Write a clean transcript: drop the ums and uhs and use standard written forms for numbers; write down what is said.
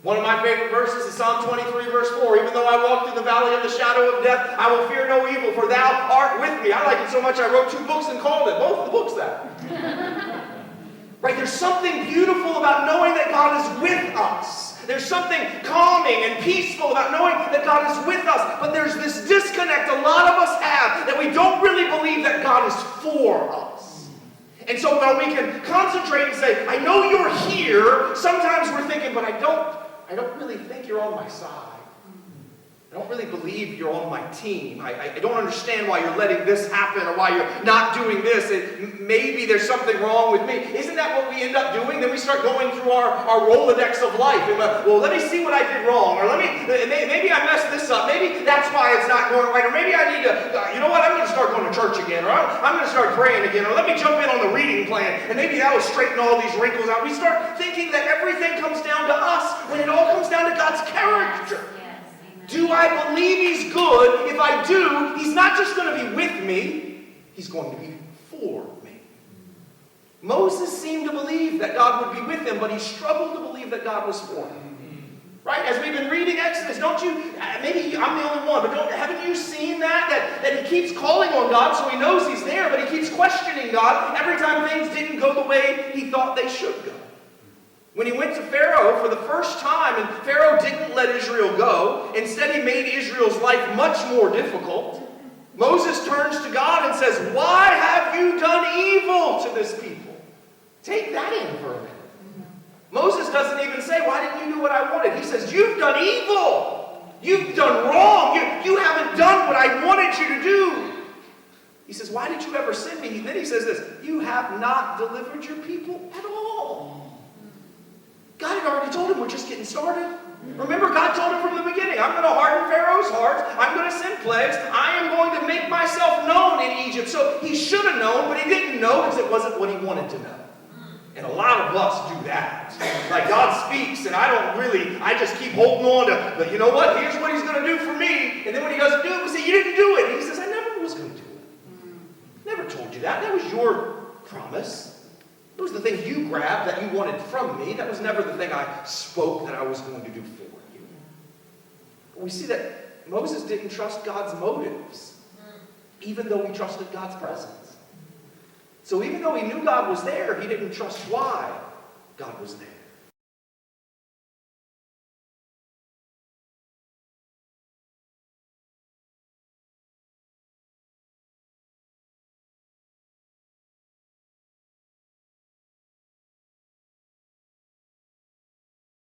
One of my favorite verses is Psalm 23, verse 4. Even though I walk through the valley of the shadow of death, I will fear no evil, for thou art with me. I like it so much I wrote 2 books and called it. Both of the books that. Right? There's something beautiful about knowing that God is with us. There's something calming and peaceful about knowing that God is with us. But there's this disconnect a lot of us have, that we don't really believe that God is for us. And so while we can concentrate and say, I know you're here, sometimes we're thinking, but I don't really think you're on my side. I don't really believe you're on my team. I don't understand why you're letting this happen or why you're not doing this. Maybe there's something wrong with me. Isn't that what we end up doing? Then we start going through our Rolodex of life. And, well, let me see what I did wrong. Or maybe I messed this up. Maybe that's why it's not going right. Or maybe I need to, you know what, I'm going to start going to church again. Or I'm going to start praying again. Or let me jump in on the reading plan. And maybe that will straighten all these wrinkles out. We start thinking that everything comes down to us when it all comes down to God's character. Do I believe He's good? If I do, He's not just going to be with me, He's going to be for me. Moses seemed to believe that God would be with him, but he struggled to believe that God was for him. Right? As we've been reading Exodus, don't you, maybe I'm the only one, but haven't you seen that he keeps calling on God so he knows He's there, but he keeps questioning God every time things didn't go the way he thought they should go. When he went to Pharaoh for the first time, and Pharaoh didn't let Israel go, instead he made Israel's life much more difficult, Moses turns to God and says, why have you done evil to this people? Take that in for a minute. Moses doesn't even say, why didn't you do what I wanted? He says, you've done evil. You've done wrong. You haven't done what I wanted you to do. He says, why did you ever send me? Then he says this, you have not delivered your people at all. God had already told him we're just getting started. Remember, God told him from the beginning, I'm going to harden Pharaoh's heart. I'm going to send plagues. I am going to make myself known in Egypt. So he should have known, but he didn't know because it wasn't what he wanted to know. And a lot of us do that. Like God speaks and I just keep holding on to, but you know what? Here's what He's going to do for me. And then when He doesn't do it, we say, you didn't do it. And He says, I never was going to do it. Never told you that. That was your promise. It was the thing you grabbed that you wanted from me. That was never the thing I spoke that I was going to do for you. We see that Moses didn't trust God's motives, even though he trusted God's presence. So even though he knew God was there, he didn't trust why God was there.